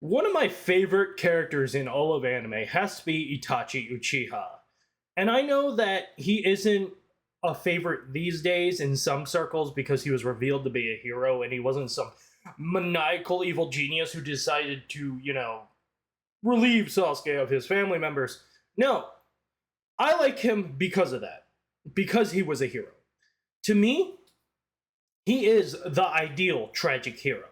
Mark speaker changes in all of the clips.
Speaker 1: One of my favorite characters in all of anime has to be Itachi Uchiha. And I know that he isn't a favorite these days in some circles because he was revealed to be a hero and he wasn't some maniacal evil genius who decided to, relieve Sasuke of his family members. No, I like him because of that. Because he was a hero. To me, he is the ideal tragic hero.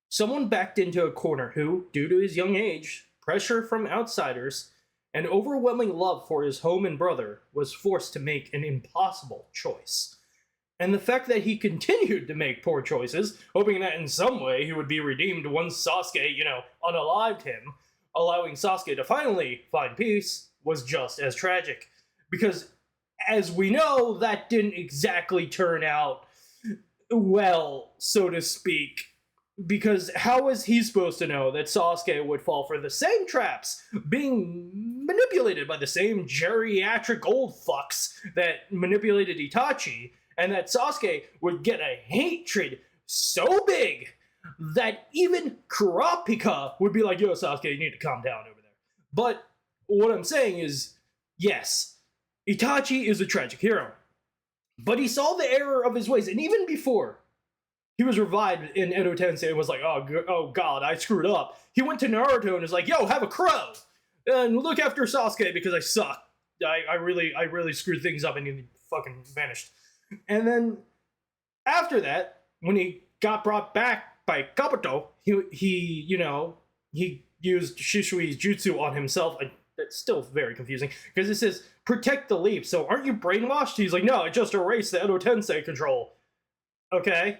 Speaker 1: Someone backed into a corner who, due to his young age, pressure from outsiders, and overwhelming love for his home and brother, was forced to make an impossible choice. And the fact that he continued to make poor choices, hoping that in some way he would be redeemed once Sasuke, unalived him, allowing Sasuke to finally find peace, was just as tragic. Because, as we know, that didn't exactly turn out well, so to speak. Because how was he supposed to know that Sasuke would fall for the same traps, being manipulated by the same geriatric old fucks that manipulated Itachi, and that Sasuke would get a hatred so big that even Kurapika would be like, yo, Sasuke, you need to calm down over there. But what I'm saying is, yes, Itachi is a tragic hero. But he saw the error of his ways, and even before he was revived in Edo Tensei and was like, oh god, I screwed up. He went to Naruto and was like, yo, have a crow! And look after Sasuke because I suck. I really screwed things up and he fucking vanished. And then, after that, when he got brought back by Kabuto, he used Shishui's jutsu on himself. It's still very confusing, because it says, protect the leaf, so aren't you brainwashed? He's like, no, I just erased the Edo Tensei control. Okay.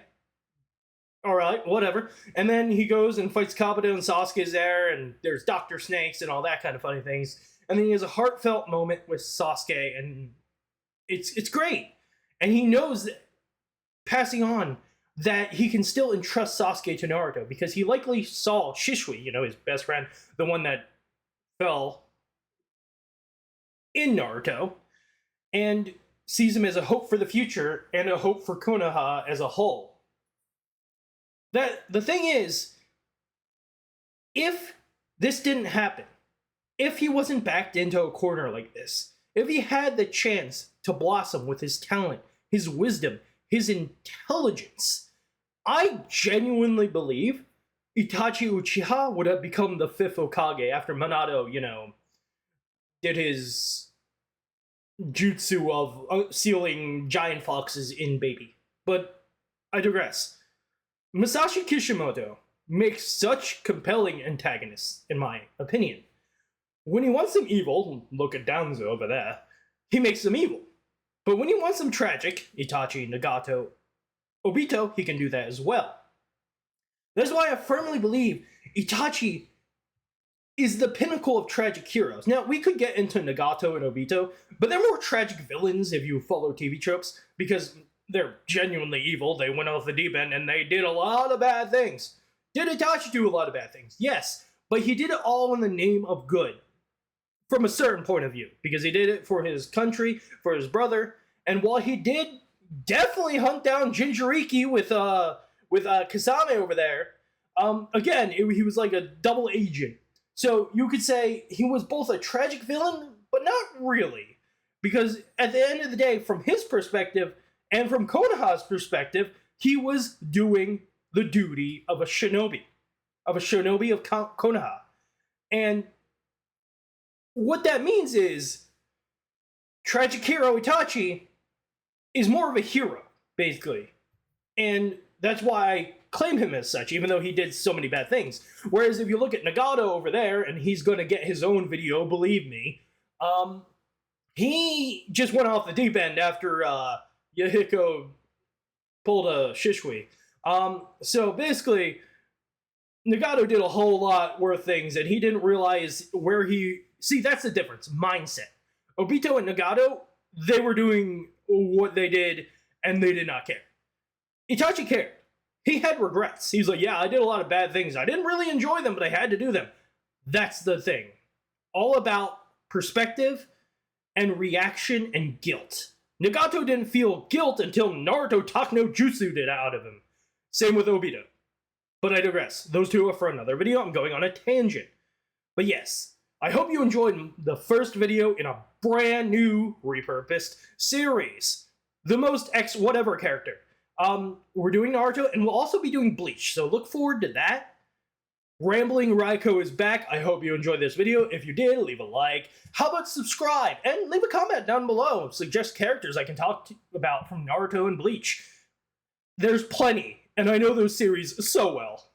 Speaker 1: Alright, whatever. And then he goes and fights Kabuto and Sasuke's there, and there's Dr. Snakes and all that kind of funny things. And then he has a heartfelt moment with Sasuke, and it's great. And he knows that, passing on, that he can still entrust Sasuke to Naruto, because he likely saw Shishui, his best friend, the one that fell in Naruto, and sees him as a hope for the future and a hope for Konoha as a whole. The thing is, if this didn't happen, if he wasn't backed into a corner like this, if he had the chance to blossom with his talent, his wisdom, his intelligence, I genuinely believe Itachi Uchiha would have become the fifth Hokage after Minato, did his jutsu of sealing giant foxes in baby. But I digress. Masashi Kishimoto makes such compelling antagonists, in my opinion. When he wants them evil, look at Danzo over there, he makes them evil. But when he wants them tragic, Itachi, Nagato, Obito, he can do that as well. That's why I firmly believe Itachi is the pinnacle of tragic heroes. Now, we could get into Nagato and Obito, but they're more tragic villains if you follow TV tropes, because they're genuinely evil. They went off the deep end and they did a lot of bad things. Did Itachi do a lot of bad things? Yes, but he did it all in the name of good, from a certain point of view, because he did it for his country, for his brother, and while he did definitely hunt down Jinchuriki with Kasame over there, again, he was like a double agent. So you could say he was both a tragic villain, but not really. Because at the end of the day, from his perspective, and from Konoha's perspective, he was doing the duty of a shinobi of Konoha. And what that means is, tragic hero Itachi is more of a hero, basically. And that's why I claim him as such, even though he did so many bad things. Whereas if you look at Nagato over there, and he's going to get his own video, believe me, he just went off the deep end after Yahiko pulled a Shishui. So basically, Nagato did a whole lot worse things, and he didn't realize where he... See, that's the difference. Mindset. Obito and Nagato, they were doing what they did, and they did not care. Itachi cared. He had regrets. He's like, yeah, I did a lot of bad things. I didn't really enjoy them, but I had to do them. That's the thing. All about perspective and reaction and guilt. Nagato didn't feel guilt until Naruto Takno Jutsu did out of him. Same with Obito. But I digress. Those two are for another video. I'm going on a tangent. But yes, I hope you enjoyed the first video in a brand new repurposed series. The most whatever character. We're doing Naruto, and we'll also be doing Bleach, so look forward to that. Rambling Raiko is back. I hope you enjoyed this video. If you did, leave a like. How about subscribe? And leave a comment down below. Suggest characters I can talk about from Naruto and Bleach. There's plenty, and I know those series so well.